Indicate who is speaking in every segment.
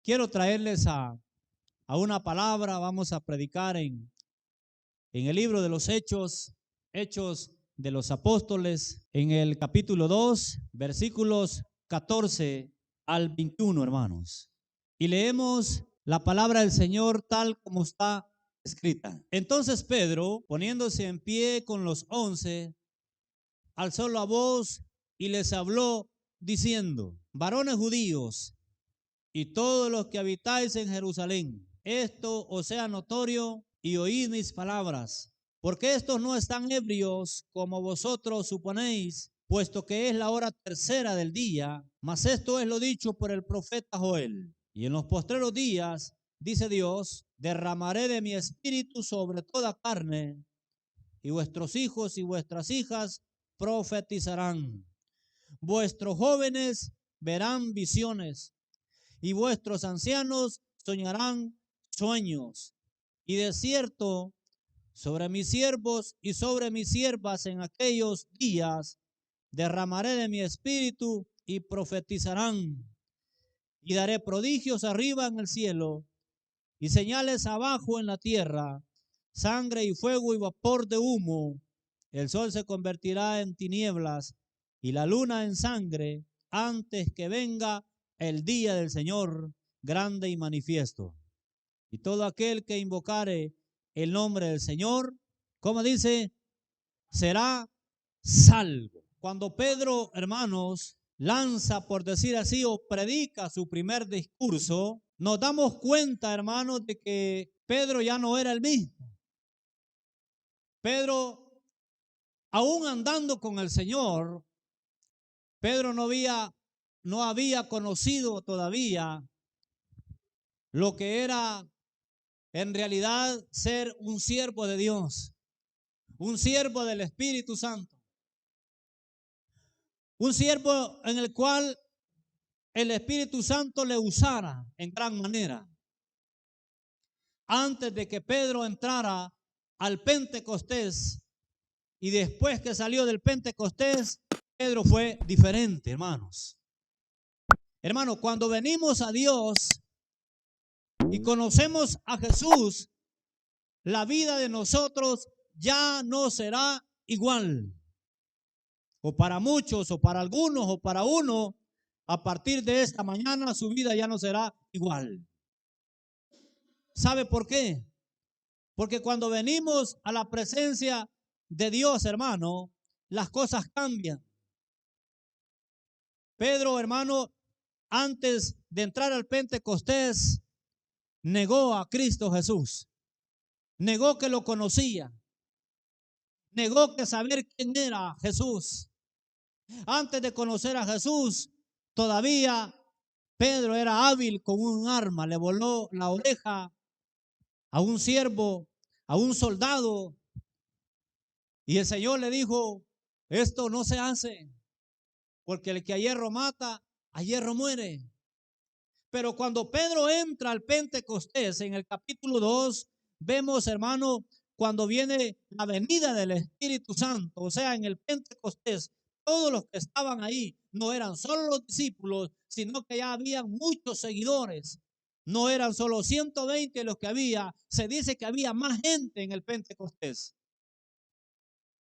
Speaker 1: quiero traerles a una palabra. Vamos a predicar en el libro de los Hechos de los Apóstoles, en el capítulo 2, versículos 14 al 21, hermanos. Y leemos la palabra del Señor tal como está escrita. Entonces Pedro, poniéndose en pie con los 11, alzó la voz y les habló diciendo: varones judíos y todos los que habitáis en Jerusalén, esto os sea notorio y oíd mis palabras, porque estos no están ebrios como vosotros suponéis, puesto que es la hora tercera del día, mas esto es lo dicho por el profeta Joel. Y en los postreros días, dice Dios, derramaré de mi espíritu sobre toda carne, y vuestros hijos y vuestras hijas profetizarán. Vuestros jóvenes verán visiones, y vuestros ancianos soñarán sueños. Y de cierto, sobre mis siervos y sobre mis siervas en aquellos días derramaré de mi espíritu y profetizarán. Y daré prodigios arriba en el cielo y señales abajo en la tierra, sangre y fuego y vapor de humo. El sol se convertirá en tinieblas y la luna en sangre antes que venga el día del Señor grande y manifiesto. Y todo aquel que invocare el nombre del Señor, como dice, será salvo. Cuando Pedro, hermanos, lanza, por decir así, o predica su primer discurso, nos damos cuenta, hermanos, de que Pedro ya no era el mismo. Pedro, aún andando con el Señor, Pedro no había conocido todavía lo que era en realidad ser un siervo de Dios, un siervo del Espíritu Santo, un siervo en el cual el Espíritu Santo le usara en gran manera. Antes de que Pedro entrara al Pentecostés y después que salió del Pentecostés, Pedro fue diferente, hermanos. Hermanos, cuando venimos a Dios y conocemos a Jesús, la vida de nosotros ya no será igual. O para muchos, o para algunos, o para uno, a partir de esta mañana su vida ya no será igual. ¿Sabe por qué? Porque cuando venimos a la presencia de Dios, hermano, las cosas cambian. Pedro, hermano, antes de entrar al Pentecostés, negó a Cristo Jesús. Negó que lo conocía. Negó que saber quién era Jesús. Antes de conocer a Jesús, todavía Pedro era hábil con un arma. Le voló la oreja a un siervo, a un soldado. Y el Señor le dijo: esto no se hace, porque el que a hierro mata, a hierro muere. Pero cuando Pedro entra al Pentecostés, en el capítulo 2, vemos, hermano, cuando viene la venida del Espíritu Santo, o sea, en el Pentecostés, todos los que estaban ahí no eran solo los discípulos, sino que ya habían muchos seguidores. No eran solo 120 los que había, se dice que había más gente en el Pentecostés.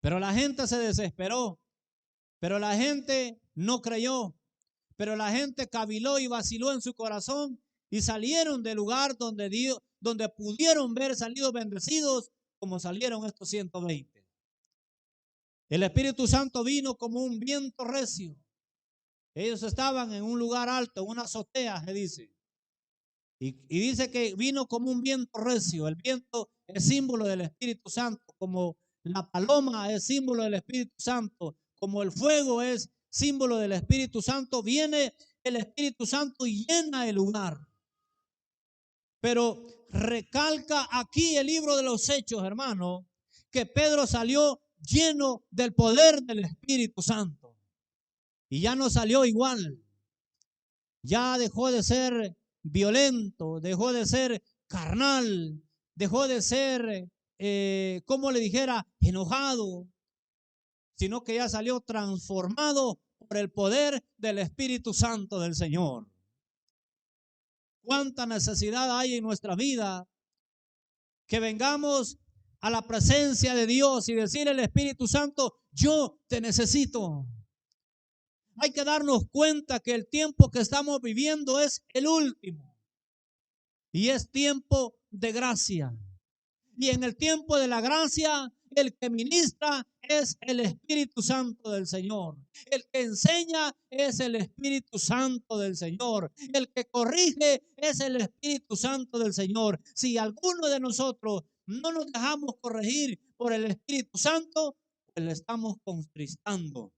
Speaker 1: Pero la gente se desesperó, pero la gente no creyó, pero la gente caviló y vaciló en su corazón y salieron del lugar donde pudieron ver salido bendecidos como salieron estos 120. El Espíritu Santo vino como un viento recio. Ellos estaban en un lugar alto, en una azotea, se dice. Y dice que vino como un viento recio. El viento es símbolo del Espíritu Santo, como la paloma es símbolo del Espíritu Santo, como el fuego es símbolo del Espíritu Santo. Viene el Espíritu Santo y llena el lugar. Pero recalca aquí el libro de los Hechos, hermano, que Pedro salió lleno del poder del Espíritu Santo. Y ya no salió igual. Ya dejó de ser violento, dejó de ser carnal, dejó de ser, como le dijera, enojado, sino que ya salió transformado por el poder del Espíritu Santo del Señor. cuánta necesidad hay en nuestra vida que vengamos a la presencia de Dios y decirle al Espíritu Santo, yo te necesito. Hay que darnos cuenta que el tiempo que estamos viviendo es el último y es tiempo de gracia. Y en el tiempo de la gracia, el que ministra es el Espíritu Santo del Señor. El que enseña es el Espíritu Santo del Señor. El que corrige es el Espíritu Santo del Señor. Si alguno de nosotros no nos dejamos corregir por el Espíritu Santo, pues le estamos contristando.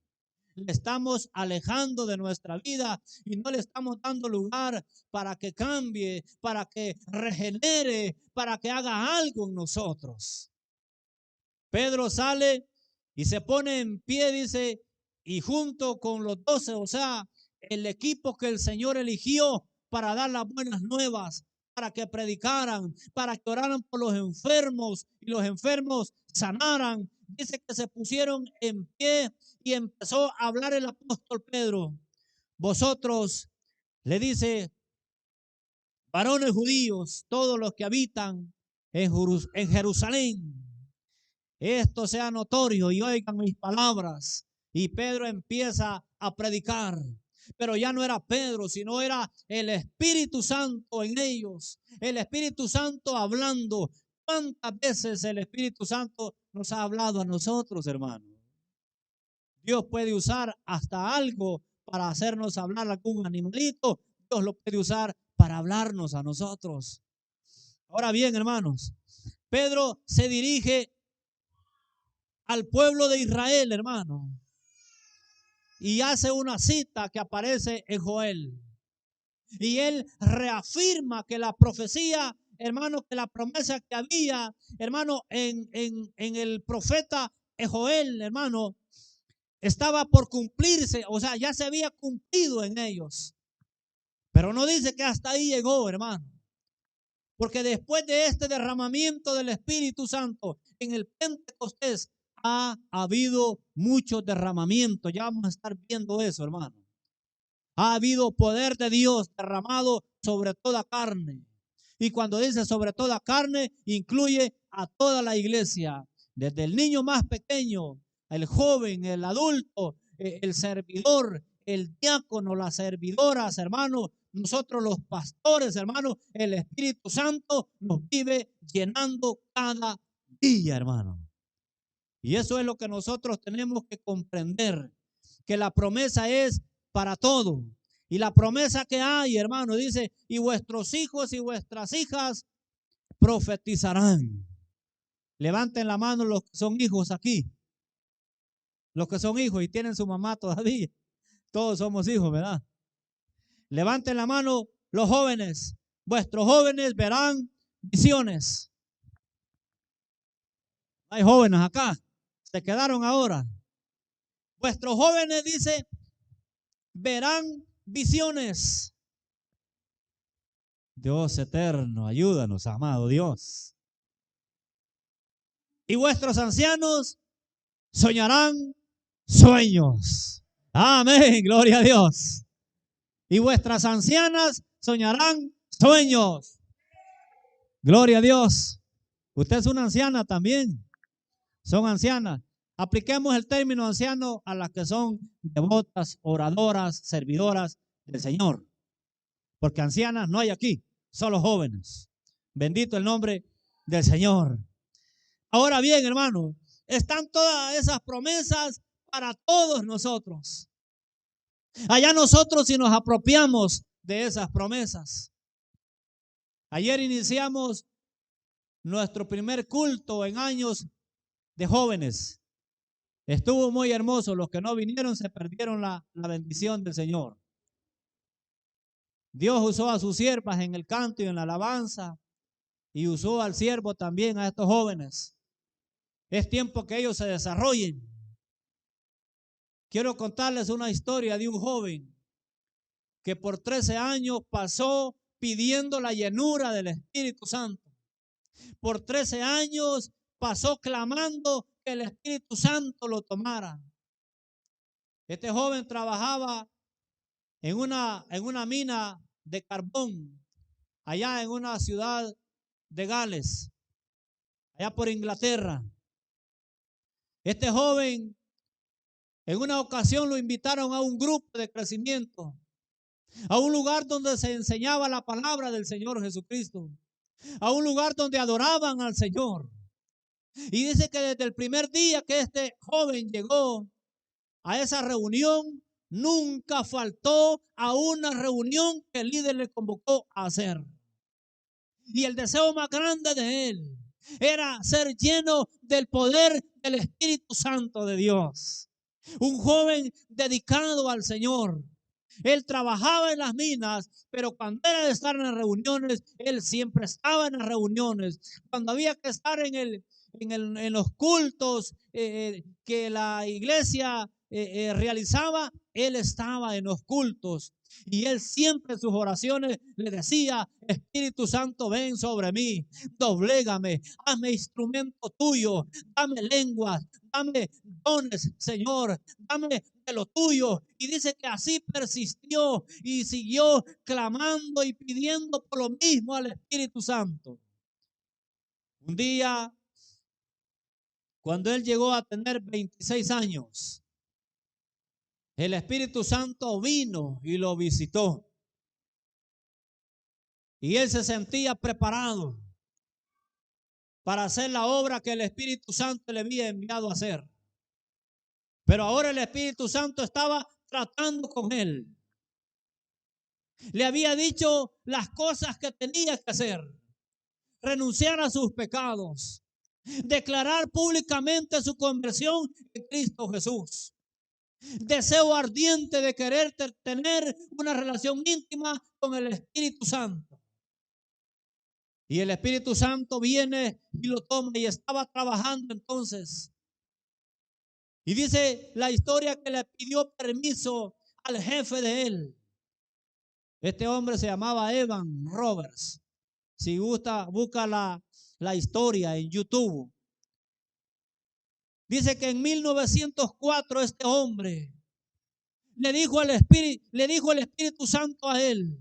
Speaker 1: Le estamos alejando de nuestra vida y no le estamos dando lugar para que cambie, para que regenere, para que haga algo en nosotros. Pedro sale y se pone en pie, dice, y junto con los 12, o sea, el equipo que el Señor eligió para dar las buenas nuevas, para que predicaran, para que oraran por los enfermos y los enfermos sanaran. Dice que se pusieron en pie y empezó a hablar el apóstol Pedro. Vosotros, le dice, varones judíos, todos los que habitan en Jerusalén, esto sea notorio y oigan mis palabras. Y Pedro empieza a predicar. Pero ya no era Pedro, sino era el Espíritu Santo en ellos. El Espíritu Santo hablando. ¿Cuántas veces el Espíritu Santo nos ha hablado a nosotros, hermanos? Dios puede usar hasta algo para hacernos hablar algún animalito. Dios lo puede usar para hablarnos a nosotros. Ahora bien, hermanos, Pedro se dirige al pueblo de Israel, hermano, y hace una cita que aparece en Joel. Y él reafirma que la profecía, hermano, que la promesa que había, hermano, en el profeta Joel, hermano, estaba por cumplirse, o sea, ya se había cumplido en ellos. Pero no dice que hasta ahí llegó, hermano. Porque después de este derramamiento del Espíritu Santo en el Pentecostés ha habido mucho derramamiento. Ya vamos a estar viendo eso, hermano. Ha habido poder de Dios derramado sobre toda carne. Y cuando dice sobre toda carne, incluye a toda la iglesia. Desde el niño más pequeño, el joven, el adulto, el servidor, el diácono, las servidoras, hermano. Nosotros los pastores, hermano, el Espíritu Santo nos vive llenando cada día, hermano. Y eso es lo que nosotros tenemos que comprender, que la promesa es para todo. Y la promesa que hay, hermano, dice, y vuestros hijos y vuestras hijas profetizarán. Levanten la mano los que son hijos aquí. Los que son hijos y tienen su mamá todavía. Todos somos hijos, ¿verdad? Levanten la mano los jóvenes. Vuestros jóvenes verán visiones. Hay jóvenes acá. Se quedaron ahora. Vuestros jóvenes, dice, verán visiones. Dios eterno, ayúdanos, amado Dios. Y vuestros ancianos soñarán sueños. Amén, gloria a Dios. Y vuestras ancianas soñarán sueños. Gloria a Dios. Usted es una anciana también. Son ancianas. Apliquemos el término anciano a las que son devotas, oradoras, servidoras del Señor. Porque ancianas no hay aquí, solo jóvenes. Bendito el nombre del Señor. Ahora bien, hermano, están todas esas promesas para todos nosotros. Allá nosotros si nos apropiamos de esas promesas. Ayer iniciamos nuestro primer culto en años de jóvenes. Estuvo muy hermoso. Los que no vinieron se perdieron la bendición del Señor. Dios usó a sus siervas en el canto y en la alabanza y usó al siervo también a estos jóvenes. Es tiempo que ellos se desarrollen. Quiero contarles una historia de un joven que por 13 años pasó pidiendo la llenura del Espíritu Santo. Por 13 años pasó clamando que el Espíritu Santo lo tomara. Este joven trabajaba en una mina de carbón allá en una ciudad de Gales, allá por Inglaterra. Este joven, en una ocasión lo invitaron a un grupo de crecimiento, a un lugar donde se enseñaba la palabra del Señor Jesucristo, a un lugar donde adoraban al Señor. Y dice que desde el primer día que este joven llegó a esa reunión, nunca faltó a una reunión que el líder le convocó a hacer. Y el deseo más grande de él era ser lleno del poder del Espíritu Santo de Dios. Un joven dedicado al Señor. Él trabajaba en las minas, pero cuando era de estar en las reuniones, él siempre estaba en las reuniones. Cuando había que estar en los cultos que la iglesia realizaba, él estaba en los cultos. Y él siempre en sus oraciones le decía: Espíritu Santo, ven sobre mí, doblégame, hazme instrumento tuyo, dame lenguas, dame dones, Señor, dame de lo tuyo. Y dice que así persistió y siguió clamando y pidiendo por lo mismo al Espíritu Santo. Un día, cuando él llegó a tener 26 años, el Espíritu Santo vino y lo visitó. Y él se sentía preparado para hacer la obra que el Espíritu Santo le había enviado a hacer. Pero ahora el Espíritu Santo estaba tratando con él. Le había dicho las cosas que tenía que hacer: renunciar a sus pecados, declarar públicamente su conversión en Cristo Jesús, deseo ardiente de querer tener una relación íntima con el Espíritu Santo. Y el Espíritu Santo viene y lo toma, y estaba trabajando entonces. Y dice la historia que le pidió permiso al jefe de él. Este hombre se llamaba Evan Roberts. Si gusta, busca la historia en YouTube. Dice que en 1904 este hombre le dijo el Espíritu Santo a él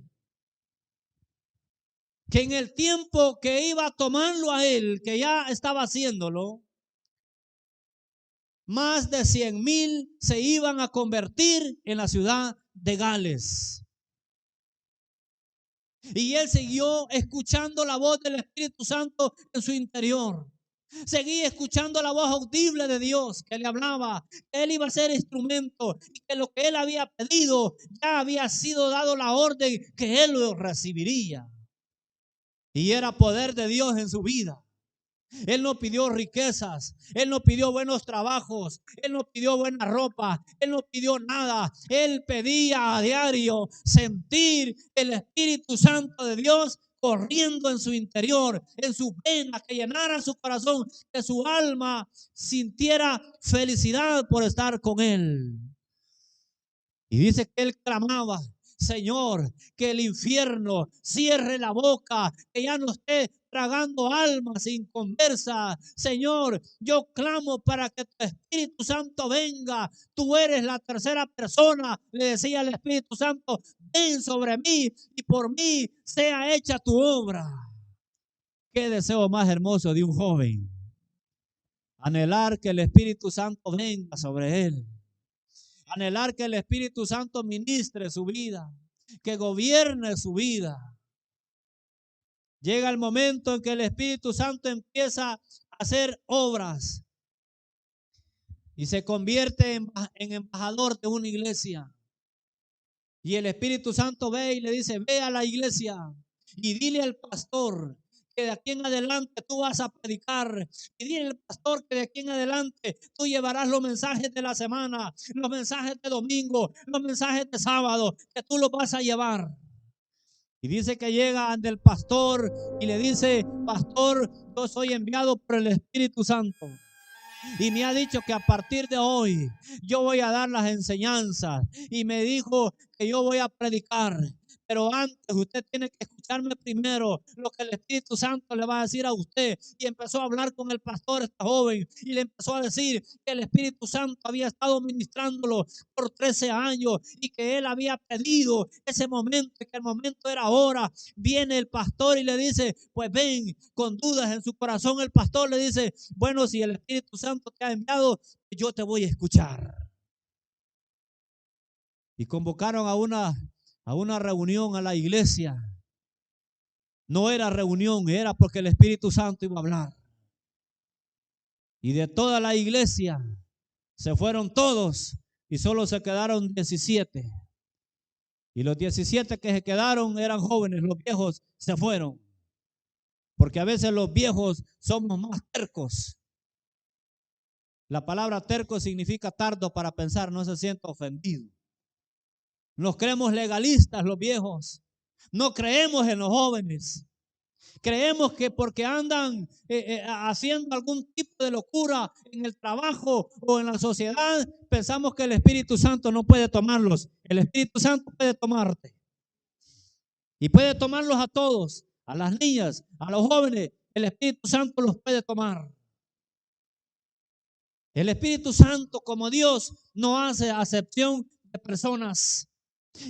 Speaker 1: que en el tiempo que iba a tomarlo a él, que ya estaba haciéndolo, más de 100,000 se iban a convertir en la ciudad de Gales. Y él siguió escuchando la voz del Espíritu Santo en su interior. Seguía escuchando la voz audible de Dios que le hablaba, que él iba a ser instrumento y que lo que él había pedido ya había sido dado la orden, que él lo recibiría. Y era poder de Dios en su vida. Él no pidió riquezas, él no pidió buenos trabajos, él no pidió buena ropa, él no pidió nada. Él pedía a diario sentir el Espíritu Santo de Dios corriendo en su interior, en sus venas, que llenara su corazón, que su alma sintiera felicidad por estar con él. Y dice que él clamaba: Señor, que el infierno cierre la boca, que ya no esté tragando almas inconversas. Señor, yo clamo para que tu Espíritu Santo venga. Tú eres la tercera persona, le decía el Espíritu Santo: ven sobre mí y por mí sea hecha tu obra. Qué deseo más hermoso de un joven: anhelar que el Espíritu Santo venga sobre él. Anhelar que el Espíritu Santo ministre su vida, que gobierne su vida. Llega el momento en que el Espíritu Santo empieza a hacer obras y se convierte en embajador de una iglesia. Y el Espíritu Santo ve y le dice: ve a la iglesia y dile al pastor que de aquí en adelante tú vas a predicar, y dile al pastor que de aquí en adelante tú llevarás los mensajes de la semana, los mensajes de domingo, los mensajes de sábado, que tú los vas a llevar. Y dice que llega ante el pastor y le dice: pastor, yo soy enviado por el Espíritu Santo y me ha dicho que a partir de hoy yo voy a dar las enseñanzas, y me dijo que yo voy a predicar. pero antes usted tiene que escucharme primero lo que el Espíritu Santo le va a decir a usted. Y empezó a hablar con el pastor, esta joven, y le empezó a decir que el Espíritu Santo había estado ministrándolo por 13 años y que él había pedido ese momento, y que el momento era ahora. Viene el pastor y le dice, pues ven, con dudas en su corazón, el pastor le dice, bueno, si el Espíritu Santo te ha enviado, yo te voy a escuchar. Y convocaron a una reunión a la iglesia. No era reunión, era porque el Espíritu Santo iba a hablar. Y de toda la iglesia se fueron todos y solo se quedaron 17. Y los 17 que se quedaron eran jóvenes, los viejos se fueron. Porque a veces los viejos somos más tercos. La palabra terco significa tardo para pensar, no se sienta ofendido. Nos creemos legalistas los viejos. No creemos en los jóvenes. Creemos que porque andan haciendo algún tipo de locura en el trabajo o en la sociedad, pensamos que el Espíritu Santo no puede tomarlos. El Espíritu Santo puede tomarte. Y puede tomarlos a todos, a las niñas, a los jóvenes. El Espíritu Santo los puede tomar. El Espíritu Santo, como Dios, no hace acepción de personas.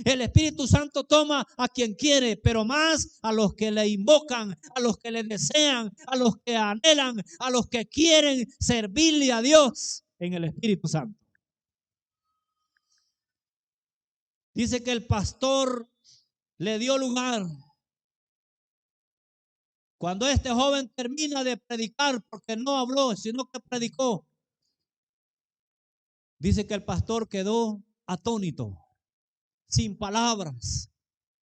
Speaker 1: El Espíritu Santo toma a quien quiere, pero más a los que le invocan, a los que le desean, a los que anhelan, a los que quieren servirle a Dios en el Espíritu Santo. Dice que el pastor le dio lugar. Cuando este joven termina de predicar, porque no habló, sino que predicó, dice que el pastor quedó atónito, sin palabras,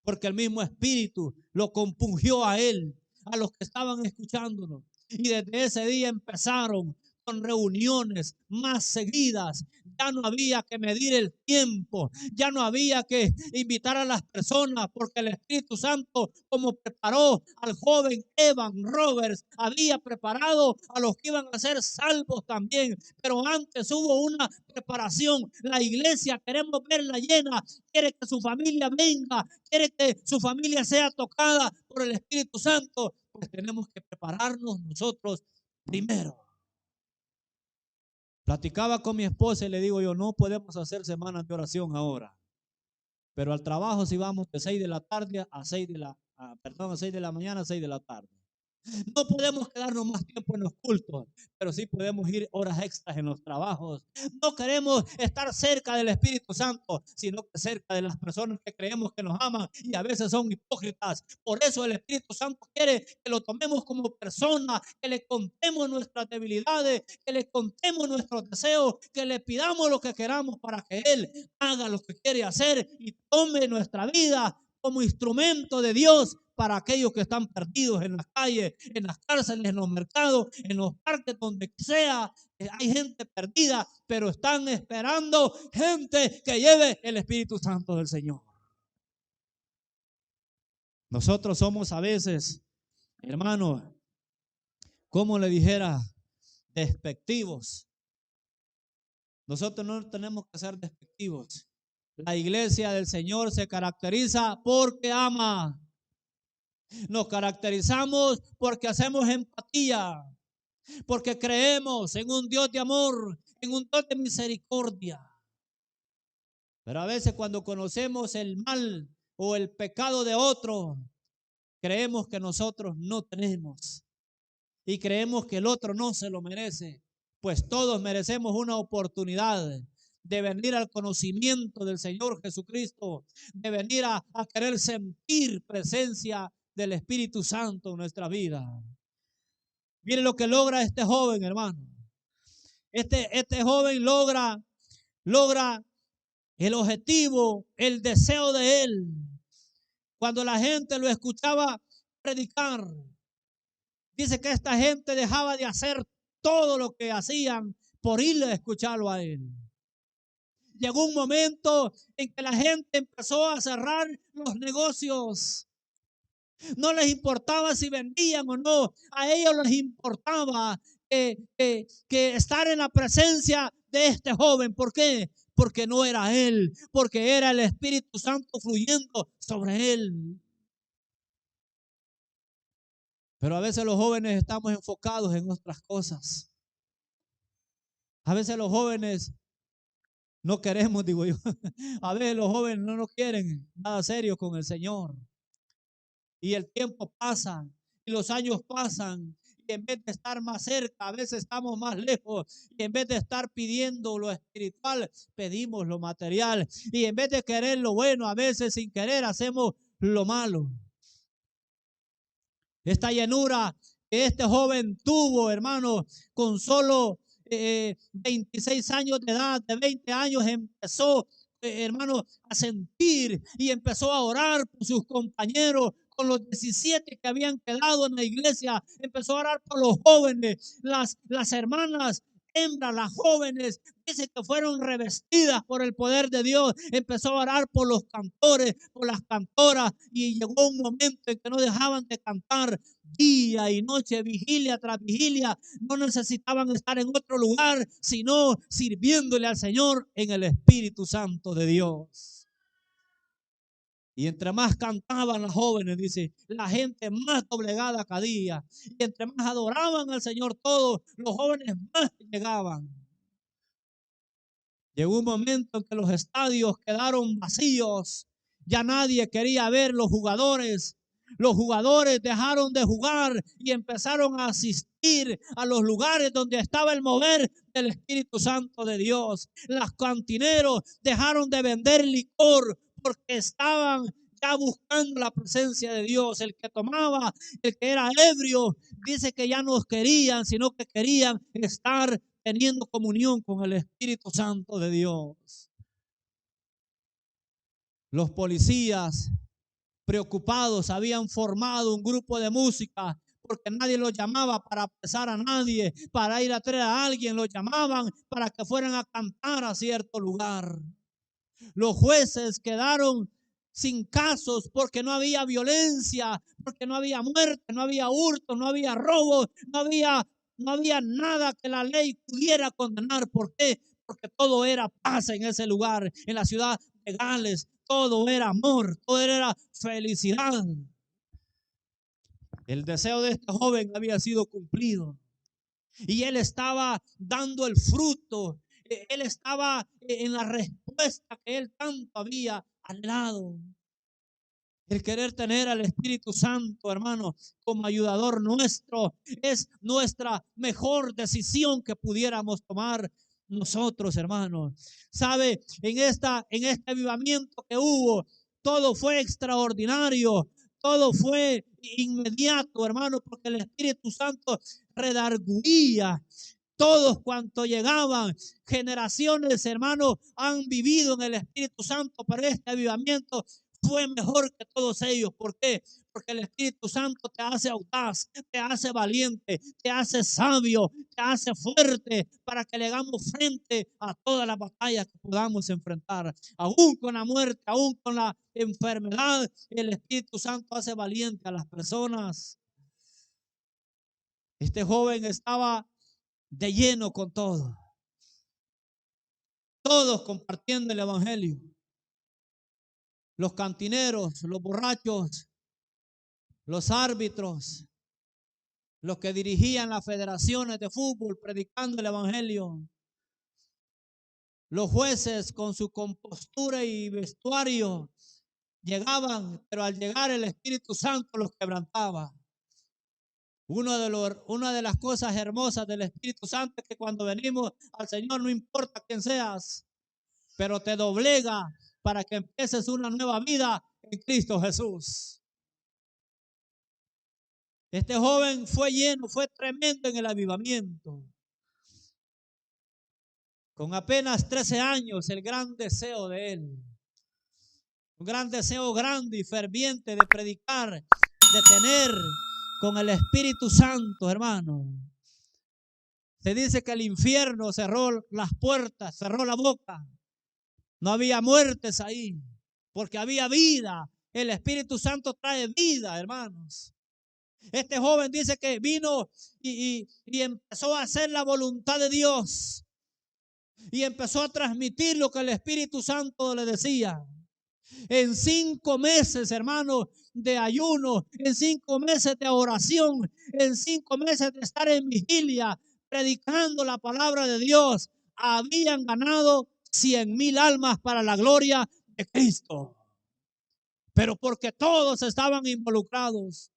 Speaker 1: porque el mismo Espíritu lo compungió a él, a los que estaban escuchándonos. Y desde ese día empezaron con reuniones más seguidas. Ya no había que medir el tiempo, ya no había que invitar a las personas, porque el Espíritu Santo, como preparó al joven Evan Roberts, había preparado a los que iban a ser salvos también. Pero antes hubo una preparación. La iglesia queremos verla llena, quiere que su familia venga, quiere que su familia sea tocada por el Espíritu Santo, pues tenemos que prepararnos nosotros primero. Platicaba con mi esposa y le digo yo, no podemos hacer semanas de oración ahora, pero al trabajo si vamos de 6 de la tarde a 6 de la mañana a 6 de la tarde. No podemos quedarnos más tiempo en los cultos, pero sí podemos ir horas extras en los trabajos. No queremos estar cerca del Espíritu Santo, sino que cerca de las personas que creemos que nos aman y a veces son hipócritas. Por eso el Espíritu Santo quiere que lo tomemos como persona, que le contemos nuestras debilidades, que le contemos nuestros deseos, que le pidamos lo que queramos para que Él haga lo que quiere hacer y tome nuestra vida como instrumento de Dios para aquellos que están perdidos en las calles, en las cárceles, en los mercados, en los parques, donde sea. Hay gente perdida, pero están esperando gente que lleve el Espíritu Santo del Señor. Nosotros somos a veces, hermanos, como le dijera, despectivos. Nosotros no tenemos que ser despectivos. La iglesia del Señor se caracteriza porque ama. Nos caracterizamos porque hacemos empatía, porque creemos en un Dios de amor, en un Dios de misericordia. Pero a veces cuando conocemos el mal o el pecado de otro, creemos que nosotros no tenemos y creemos que el otro no se lo merece. Pues todos merecemos una oportunidad de venir al conocimiento del Señor Jesucristo, de venir a querer sentir presencia del Espíritu Santo en nuestra vida. Mire lo que logra este joven, hermano. Este joven logra el objetivo, el deseo de él. Cuando la gente lo escuchaba predicar, dice que esta gente dejaba de hacer todo lo que hacían por irle a escucharlo a él. Llegó un momento en que la gente empezó a cerrar los negocios. No les importaba si vendían o no. A ellos les importaba que estar en la presencia de este joven. ¿Por qué? porque no era él, porque era el Espíritu Santo fluyendo sobre él. Pero a veces los jóvenes estamos enfocados en otras cosas. A veces los jóvenes no queremos, digo yo. A veces los jóvenes no quieren nada serio con el Señor. Y el tiempo pasa y los años pasan. Y en vez de estar más cerca, a veces estamos más lejos. Y en vez de estar pidiendo lo espiritual, pedimos lo material. Y en vez de querer lo bueno, a veces sin querer hacemos lo malo. Esta llenura que este joven tuvo, hermano, con solo 26 años de edad, de 20 años, empezó, hermano, a sentir y empezó a orar por sus compañeros. Con los 17 que habían quedado en la iglesia, empezó a orar por los jóvenes, las hermanas hembras, las jóvenes, dice que fueron revestidas por el poder de Dios. Empezó a orar por los cantores, por las cantoras, y llegó un momento en que no dejaban de cantar día y noche, vigilia tras vigilia. No necesitaban estar en otro lugar, sino sirviéndole al Señor en el Espíritu Santo de Dios. Y entre más cantaban las jóvenes, dice, la gente más doblegada cada día. Y entre más adoraban al Señor todos, los jóvenes más llegaban. Llegó un momento en que los estadios quedaron vacíos. Ya nadie quería ver los jugadores. Los jugadores dejaron de jugar y empezaron a asistir a los lugares donde estaba el mover del Espíritu Santo de Dios. Los cantineros dejaron de vender licor porque estaban ya buscando la presencia de Dios. El que tomaba, el que era ebrio, dice que ya no querían, sino que querían estar teniendo comunión con el Espíritu Santo de Dios. Los policías preocupados habían formado un grupo de música porque nadie los llamaba para apresar a nadie, para ir a traer a alguien, los llamaban para que fueran a cantar a cierto lugar. Los jueces quedaron sin casos porque no había violencia, porque no había muerte, no había hurto, no había robo, no había nada que la ley pudiera condenar. ¿Por qué? Porque todo era paz en ese lugar, en la ciudad de Gales. Todo era amor, todo era felicidad. El deseo de este joven había sido cumplido y él estaba dando el fruto. Él estaba en la respuesta que él tanto había anhelado. El querer tener al Espíritu Santo, hermano, como ayudador nuestro, es nuestra mejor decisión que pudiéramos tomar nosotros, hermanos. Sabe, en este avivamiento que hubo, todo fue extraordinario, todo fue inmediato, hermano, porque el Espíritu Santo redarguía. Todos cuantos llegaban, generaciones, hermanos, han vivido en el Espíritu Santo, pero este avivamiento fue mejor que todos ellos. ¿Por qué? Porque el Espíritu Santo te hace audaz, te hace valiente, te hace sabio, te hace fuerte para que le hagamos frente a todas las batallas que podamos enfrentar. Aún con la muerte, aún con la enfermedad, el Espíritu Santo hace valiente a las personas. Este joven estaba de lleno con todo. Todos compartiendo el evangelio. Los cantineros, los borrachos, los árbitros, los que dirigían las federaciones de fútbol predicando el evangelio. Los jueces con su compostura y vestuario llegaban, pero al llegar el Espíritu Santo los quebrantaba. Una de las cosas hermosas del Espíritu Santo es que cuando venimos al Señor, no importa quién seas, pero te doblega para que empieces una nueva vida en Cristo Jesús. Este joven fue lleno, fue tremendo en el avivamiento. Con apenas 13 años, el gran deseo de él, un gran deseo grande y ferviente de predicar, de tener con el Espíritu Santo, hermano. Se dice que el infierno cerró las puertas, cerró la boca. No había muertes ahí, porque había vida. El Espíritu Santo trae vida, hermanos. Este joven dice que vino y empezó a hacer la voluntad de Dios. y empezó a transmitir lo que el Espíritu Santo le decía. En 5 meses, hermano, de ayuno, en 5 meses de oración, en 5 meses de estar en vigilia, predicando la palabra de Dios, habían ganado 100,000 almas para la gloria de Cristo. Pero porque todos estaban involucrados.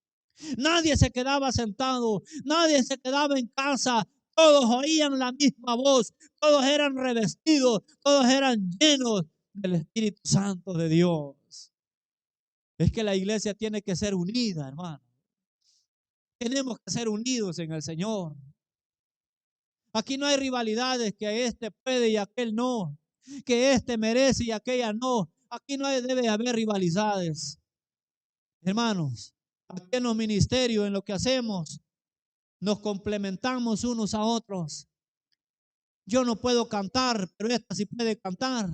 Speaker 1: Nadie se quedaba sentado, nadie se quedaba en casa. Todos oían la misma voz, todos eran revestidos, todos eran llenos del Espíritu Santo de Dios. Es que la iglesia tiene que ser unida, hermano. Tenemos que ser unidos en el Señor. Aquí no hay rivalidades, que este puede y aquel no, que este merece y aquella no. Aquí no debe haber rivalidades. Hermanos, aquí en los ministerios, en lo que hacemos, nos complementamos unos a otros. Yo no puedo cantar, pero esta sí puede cantar.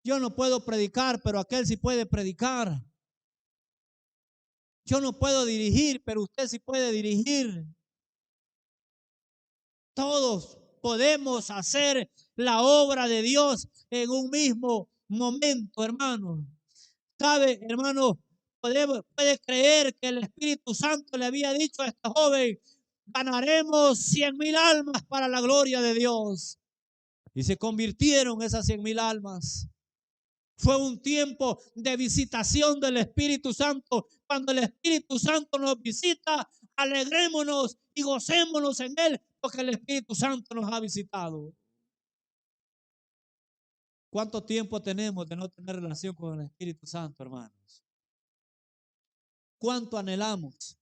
Speaker 1: Yo no puedo predicar, pero aquel sí puede predicar. Yo no puedo dirigir, pero usted sí puede dirigir. Todos podemos hacer la obra de Dios en un mismo momento, hermano. ¿Sabe, hermano? Puede creer que el Espíritu Santo le había dicho a este joven: ganaremos 100,000 almas para la gloria de Dios. Y se convirtieron esas 100,000 almas. Fue un tiempo de visitación del Espíritu Santo. Cuando el Espíritu Santo nos visita, alegrémonos y gocémonos en Él, porque el Espíritu Santo nos ha visitado. ¿Cuánto tiempo tenemos de no tener relación con el Espíritu Santo, hermanos? ¿Cuánto anhelamos?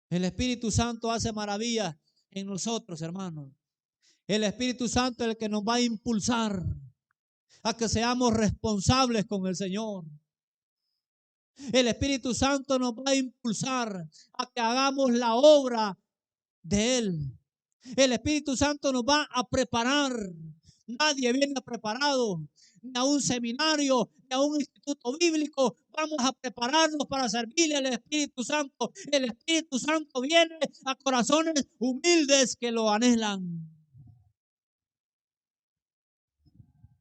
Speaker 1: El Espíritu Santo hace maravillas en nosotros, hermanos. El Espíritu Santo es el que nos va a impulsar a que seamos responsables con el Señor. El Espíritu Santo nos va a impulsar a que hagamos la obra de Él. El Espíritu Santo nos va a preparar. Nadie viene preparado, ni a un seminario, ni a un instituto bíblico. Vamos a prepararnos para servirle al Espíritu Santo. El Espíritu Santo viene a corazones humildes que lo anhelan.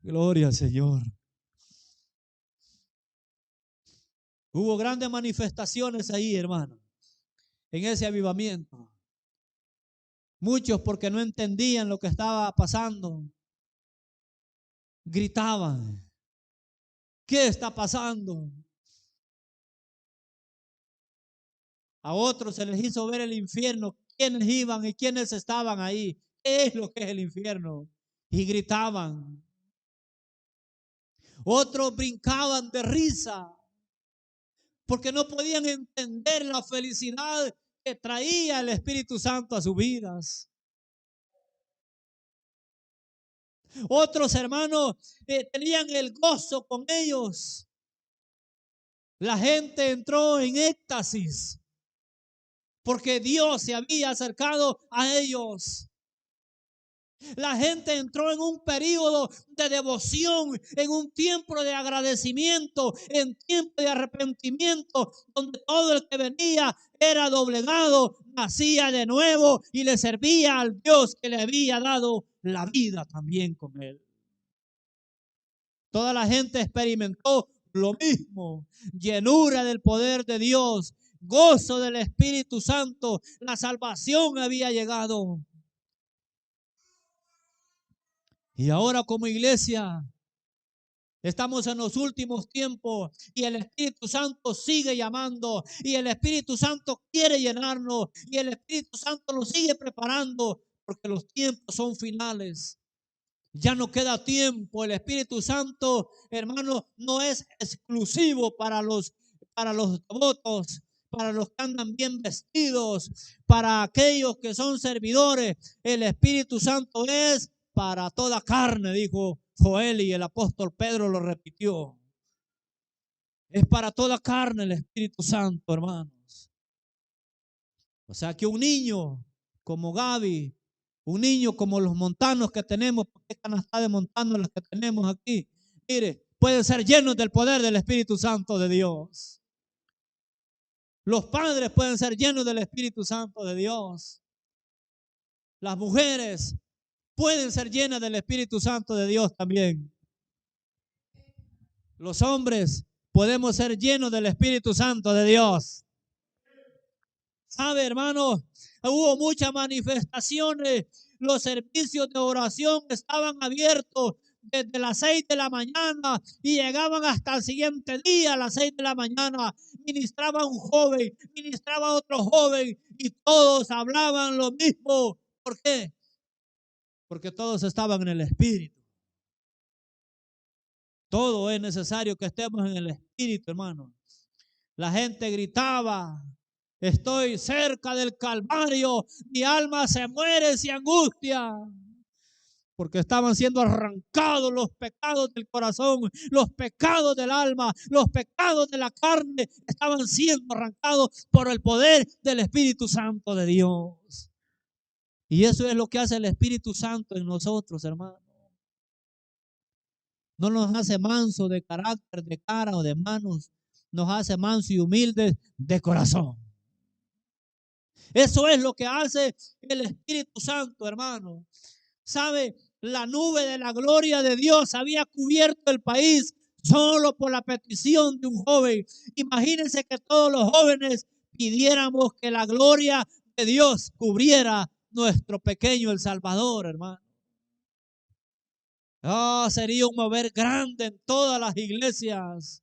Speaker 1: Gloria al Señor. Hubo grandes manifestaciones ahí, hermano, en ese avivamiento. Muchos, porque no entendían lo que estaba pasando, gritaban: ¿qué está pasando? A otros se les hizo ver el infierno, quiénes iban y quiénes estaban ahí. ¿Qué es lo que es el infierno? Y gritaban. Otros brincaban de risa, porque no podían entender la felicidad que traía el Espíritu Santo a sus vidas. Otros hermanos tenían el gozo con ellos. La gente entró en éxtasis, porque Dios se había acercado a ellos. La gente entró en un periodo de devoción, en un tiempo de agradecimiento, en tiempo de arrepentimiento, donde todo el que venía era doblegado, nacía de nuevo y le servía al Dios que le había dado la vida también con él. Toda la gente experimentó lo mismo: llenura del poder de Dios, gozo del Espíritu Santo. La salvación había llegado. Y ahora, como iglesia, estamos en los últimos tiempos y el Espíritu Santo sigue llamando, y el Espíritu Santo quiere llenarnos, y el Espíritu Santo nos sigue preparando, porque los tiempos son finales. Ya no queda tiempo. El Espíritu Santo, hermano, no es exclusivo para los devotos, para los que andan bien vestidos, para aquellos que son servidores. El Espíritu Santo es para toda carne, dijo Joel, y el apóstol Pedro lo repitió. Es para toda carne el Espíritu Santo, hermanos. O sea que un niño como Gaby, un niño como los montanos que tenemos, porque canasta de montanos los que tenemos aquí, mire, pueden ser llenos del poder del Espíritu Santo de Dios. Los padres pueden ser llenos del Espíritu Santo de Dios. Las mujeres pueden ser llenas del Espíritu Santo de Dios también. Los hombres podemos ser llenos del Espíritu Santo de Dios. ¿Sabe, hermano? Hubo muchas manifestaciones. Los servicios de oración estaban abiertos desde las 6 de la mañana y llegaban hasta el siguiente día a las 6 de la mañana. Ministraba un joven, ministraba otro joven y todos hablaban lo mismo. ¿Por qué? Porque todos estaban en el Espíritu. Todo es necesario que estemos en el Espíritu, hermano. La gente gritaba: estoy cerca del Calvario, mi alma se muere sin angustia. Porque estaban siendo arrancados los pecados del corazón, los pecados del alma, los pecados de la carne, estaban siendo arrancados por el poder del Espíritu Santo de Dios. Y eso es lo que hace el Espíritu Santo en nosotros, hermano. No nos hace manso de carácter, de cara o de manos. Nos hace manso y humildes de corazón. Eso es lo que hace el Espíritu Santo, hermano. ¿Sabe? La nube de la gloria de Dios había cubierto el país solo por la petición de un joven. Imagínense que todos los jóvenes pidiéramos que la gloria de Dios cubriera nuestro pequeño El Salvador, hermano. Sería un mover grande en todas las iglesias.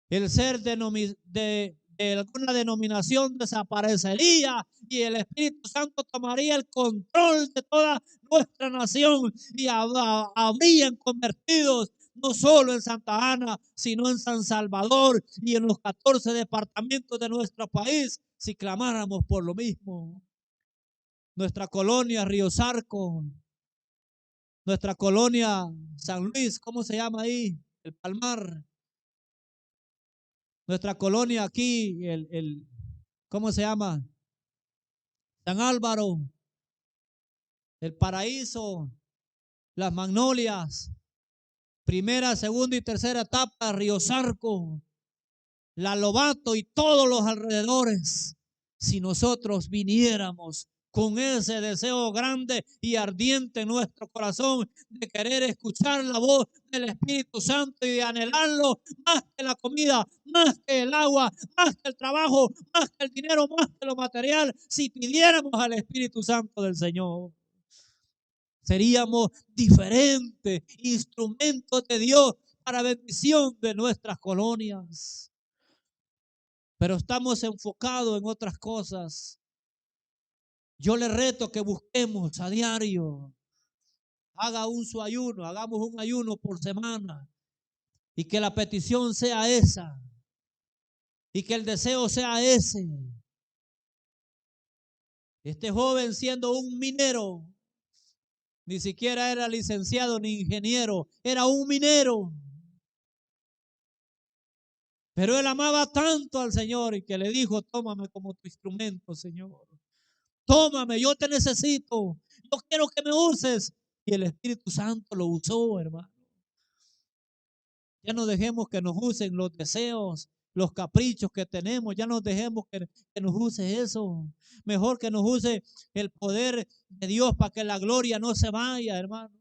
Speaker 1: El ser de alguna denominación desaparecería y el Espíritu Santo tomaría el control de toda nuestra nación y habrían convertidos no solo en Santa Ana, sino en San Salvador y en los 14 departamentos de nuestro país si clamáramos por lo mismo. Nuestra colonia Río Zarco, nuestra colonia San Luis, ¿cómo se llama ahí? El Palmar. Nuestra colonia aquí, ¿cómo se llama? San Álvaro, El Paraíso, Las Magnolias, primera, segunda y tercera etapa, Río Zarco, La Lobato y todos los alrededores. Si nosotros viniéramos con ese deseo grande y ardiente en nuestro corazón de querer escuchar la voz del Espíritu Santo y de anhelarlo más que la comida, más que el agua, más que el trabajo, más que el dinero, más que lo material, si pidiéramos al Espíritu Santo del Señor, seríamos diferentes instrumentos de Dios para bendición de nuestras colonias. Pero estamos enfocados en otras cosas. Yo le reto que busquemos a diario. Hagamos un ayuno por semana. Y que la petición sea esa. Y que el deseo sea ese. Este joven, siendo un minero, ni siquiera era licenciado ni ingeniero, era un minero. Pero él amaba tanto al Señor y que le dijo: tómame como tu instrumento, Señor. Tómame, yo te necesito. Yo quiero que me uses. Y el Espíritu Santo lo usó, hermano. Ya no dejemos que nos usen los deseos, los caprichos que tenemos. Ya no dejemos que nos use eso. Mejor que nos use el poder de Dios para que la gloria no se vaya, hermano.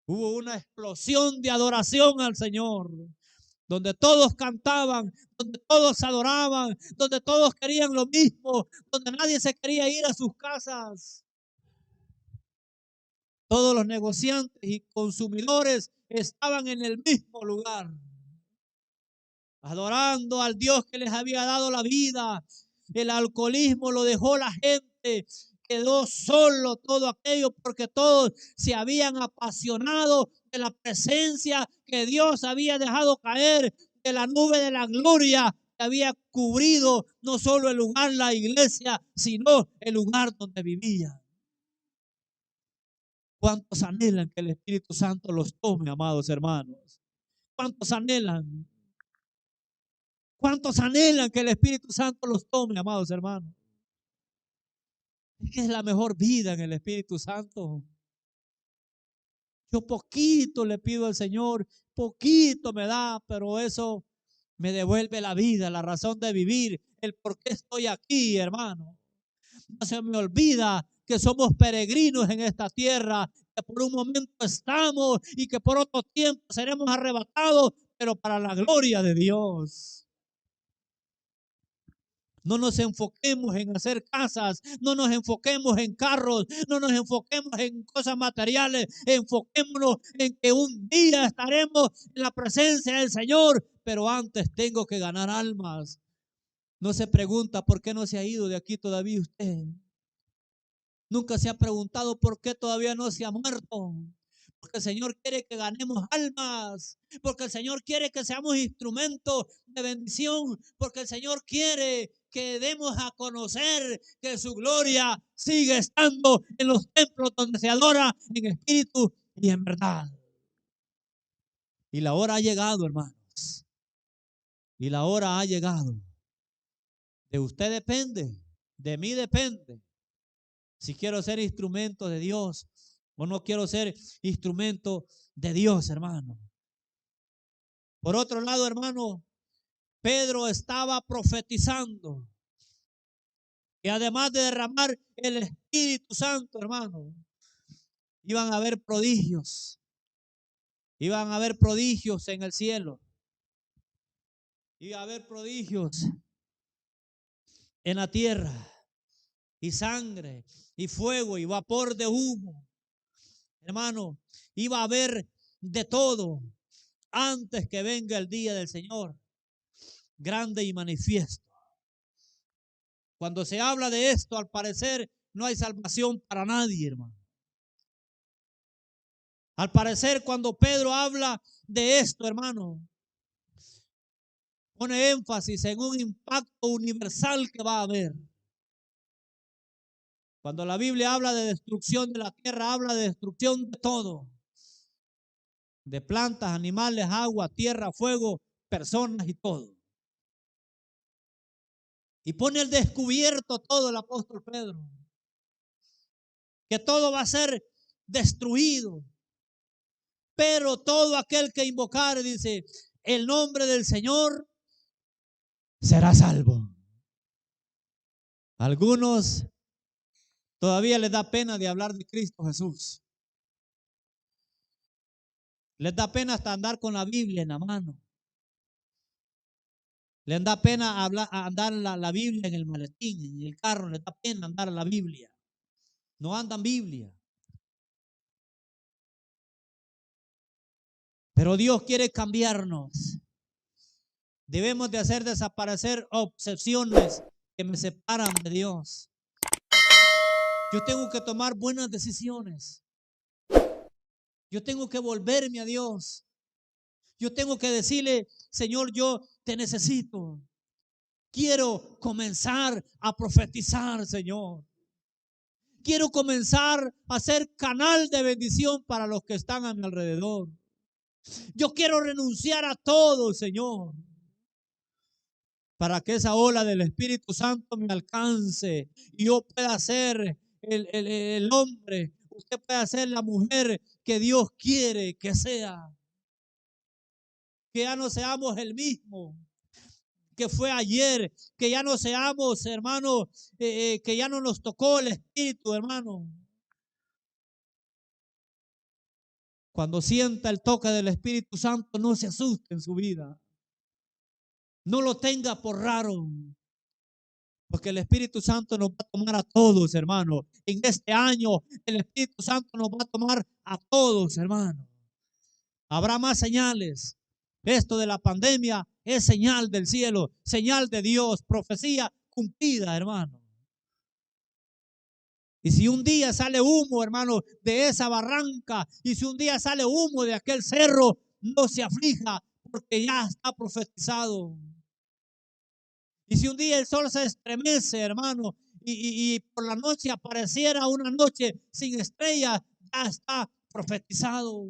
Speaker 1: Hubo una explosión de adoración al Señor, donde todos cantaban, donde todos adoraban, donde todos querían lo mismo, donde nadie se quería ir a sus casas. Todos los negociantes y consumidores estaban en el mismo lugar, adorando al Dios que les había dado la vida. El alcoholismo lo dejó la gente, quedó solo todo aquello porque todos se habían apasionado de la presencia que Dios había dejado caer, de la nube de la gloria que había cubrido no solo el lugar, la iglesia, sino el lugar donde vivían. ¿Cuántos anhelan que el Espíritu Santo los tome, amados hermanos? ¿Cuántos anhelan? ¿Cuántos anhelan que el Espíritu Santo los tome, amados hermanos? Es que es la mejor vida en el Espíritu Santo. Yo poquito le pido al Señor, poquito me da, pero eso me devuelve la vida, la razón de vivir, el por qué estoy aquí, hermano. No se me olvida que somos peregrinos en esta tierra, que por un momento estamos y que por otro tiempo seremos arrebatados, pero para la gloria de Dios. No nos enfoquemos en hacer casas, no nos enfoquemos en carros, no nos enfoquemos en cosas materiales, enfoquémonos en que un día estaremos en la presencia del Señor, pero antes tengo que ganar almas. No se pregunta por qué no se ha ido de aquí todavía usted. Nunca se ha preguntado por qué todavía no se ha muerto. Porque el Señor quiere que ganemos almas, porque el Señor quiere que seamos instrumentos de bendición, porque el Señor quiere que demos a conocer que su gloria sigue estando en los templos donde se adora en espíritu y en verdad. Y la hora ha llegado, hermanos. Y la hora ha llegado. De usted depende, de mí depende. Si quiero ser instrumento de Dios o no quiero ser instrumento de Dios, hermano. Por otro lado, hermano, Pedro estaba profetizando. Y además de derramar el Espíritu Santo, hermano, iban a haber prodigios. Iban a haber prodigios en el cielo. Iba a haber prodigios en la tierra. Y sangre, y fuego, y vapor de humo. Hermano, iba a haber de todo antes que venga el día del Señor, grande y manifiesto. Cuando se habla de esto, al parecer, no hay salvación para nadie, hermano. Al parecer, cuando Pedro habla de esto, hermano, pone énfasis en un impacto universal que va a haber. Cuando la Biblia habla de destrucción de la tierra, habla de destrucción de todo. De plantas, animales, agua, tierra, fuego, personas y todo. Y pone al descubierto todo el apóstol Pedro. Que todo va a ser destruido. Pero todo aquel que invocare, dice, el nombre del Señor será salvo. Algunos todavía les da pena de hablar de Cristo Jesús. Les da pena hasta andar con la Biblia en la mano. Les da pena andar la Biblia en el maletín, en el carro. Les da pena andar la Biblia. No andan Biblia. Pero Dios quiere cambiarnos. Debemos de hacer desaparecer obsesiones que me separan de Dios. Yo tengo que tomar buenas decisiones. Yo tengo que volverme a Dios. Yo tengo que decirle, Señor, yo te necesito. Quiero comenzar a profetizar, Señor. Quiero comenzar a ser canal de bendición para los que están a mi alrededor. Yo quiero renunciar a todo, Señor, para que esa ola del Espíritu Santo me alcance y yo pueda ser el hombre, usted pueda ser la mujer que Dios quiere que sea. Que ya no seamos el mismo que fue ayer, que ya no seamos, hermano, que ya no nos tocó el Espíritu, hermano. Cuando sienta el toque del Espíritu Santo, no se asuste en su vida. No lo tenga por raro. Porque el Espíritu Santo nos va a tomar a todos, hermano. En este año, el Espíritu Santo nos va a tomar a todos, hermano. Habrá más señales. Esto de la pandemia es señal del cielo, señal de Dios, profecía cumplida, hermano. Y si un día sale humo, hermano, de esa barranca, y si un día sale humo de aquel cerro, no se aflija, porque ya está profetizado. Y si un día el sol se estremece, hermano, y por la noche apareciera una noche sin estrellas, ya está profetizado.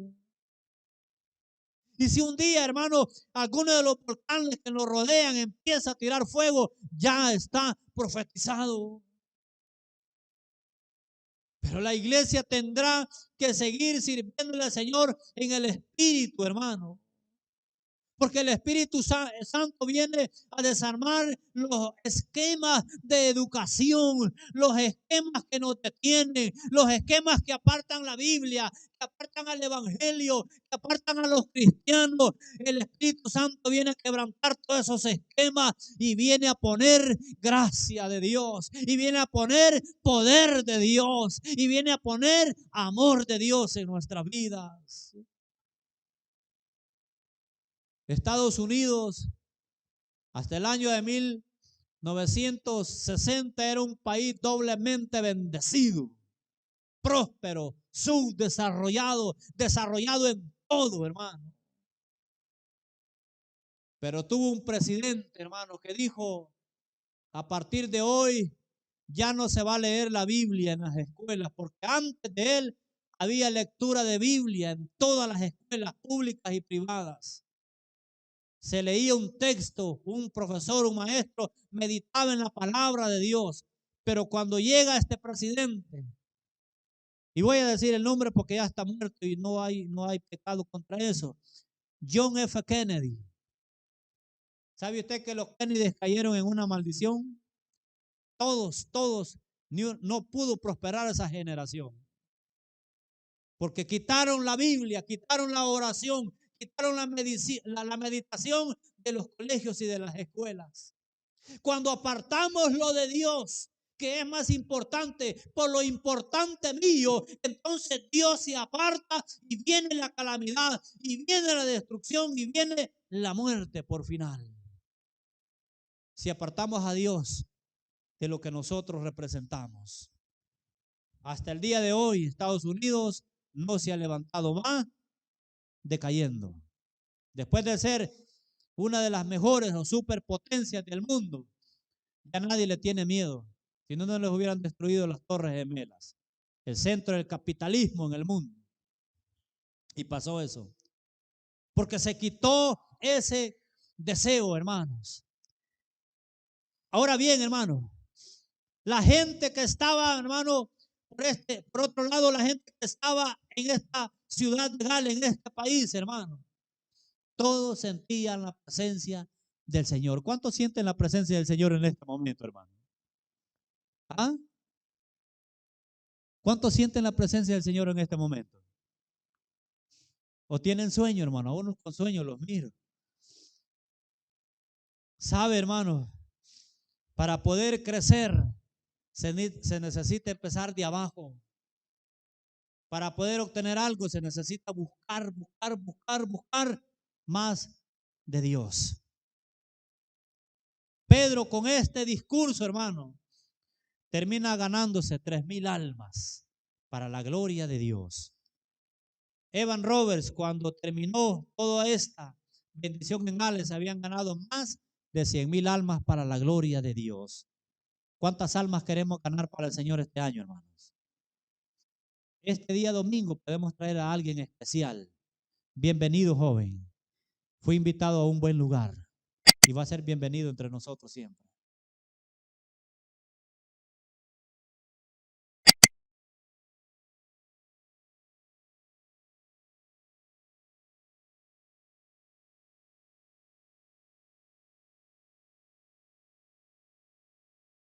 Speaker 1: Y si un día, hermano, alguno de los volcanes que nos rodean empieza a tirar fuego, ya está profetizado. Pero la iglesia tendrá que seguir sirviéndole al Señor en el Espíritu, hermano. Porque el Espíritu Santo viene a desarmar los esquemas de educación, los esquemas que nos detienen, los esquemas que apartan la Biblia, que apartan al Evangelio, que apartan a los cristianos. El Espíritu Santo viene a quebrantar todos esos esquemas y viene a poner gracia de Dios, y viene a poner poder de Dios, y viene a poner amor de Dios en nuestras vidas. Estados Unidos, hasta el año de 1960, era un país doblemente bendecido, próspero, subdesarrollado, desarrollado en todo, hermano. Pero tuvo un presidente, hermano, que dijo: a partir de hoy ya no se va a leer la Biblia en las escuelas, porque antes de él había lectura de Biblia en todas las escuelas públicas y privadas. Se leía un texto, un profesor, un maestro meditaba en la palabra de Dios. Pero cuando llega este presidente, y voy a decir el nombre porque ya está muerto y no hay pecado contra eso, John F. Kennedy. ¿Sabe usted que los Kennedy cayeron en una maldición? Todos, no pudo prosperar esa generación. Porque quitaron la Biblia, quitaron la oración, quitaron la meditación de los colegios y de las escuelas. Cuando apartamos lo de Dios, que es más importante, por lo importante mío, entonces Dios se aparta y viene la calamidad, y viene la destrucción, y viene la muerte por final. Si apartamos a Dios de lo que nosotros representamos. Hasta el día de hoy, Estados Unidos no se ha levantado más, decayendo. Después de ser una de las mejores o superpotencias del mundo, ya nadie le tiene miedo. Si no, no les hubieran destruido las Torres Gemelas, el centro del capitalismo en el mundo. Y pasó eso. Porque se quitó ese deseo, hermanos. Ahora bien, hermano, la gente que estaba, hermano, por otro lado, la gente que estaba en esta ciudad de Gales, en este país, hermano, todos sentían la presencia del Señor. ¿Cuántos sienten la presencia del Señor en este momento, hermano? ¿Ah? ¿Cuántos sienten la presencia del Señor en este momento? ¿O tienen sueño, hermano? A unos con sueño los miro. ¿Sabe, hermano? Para poder crecer se necesita empezar de abajo. Para poder obtener algo se necesita buscar más de Dios. Pedro, con este discurso, hermano, termina ganándose 3,000 almas para la gloria de Dios. Evan Roberts, cuando terminó toda esta bendición en Gales, habían ganado más de 100,000 almas para la gloria de Dios. ¿Cuántas almas queremos ganar para el Señor este año, hermanos? Este día domingo podemos traer a alguien especial. Bienvenido, joven. Fue invitado a un buen lugar y va a ser bienvenido entre nosotros siempre.